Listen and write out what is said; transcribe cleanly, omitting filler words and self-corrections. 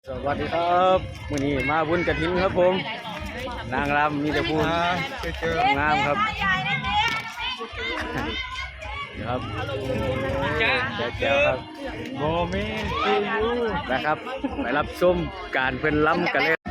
สวัสดีครับมื้อนี้มาบุญกฐินครับผมนางรำมีแต่ผู้งามครับนี่ครับแจ๋วครับโมเมนต์คือยูนะครับไปรับชมการเพิ่นล้ำกันเลย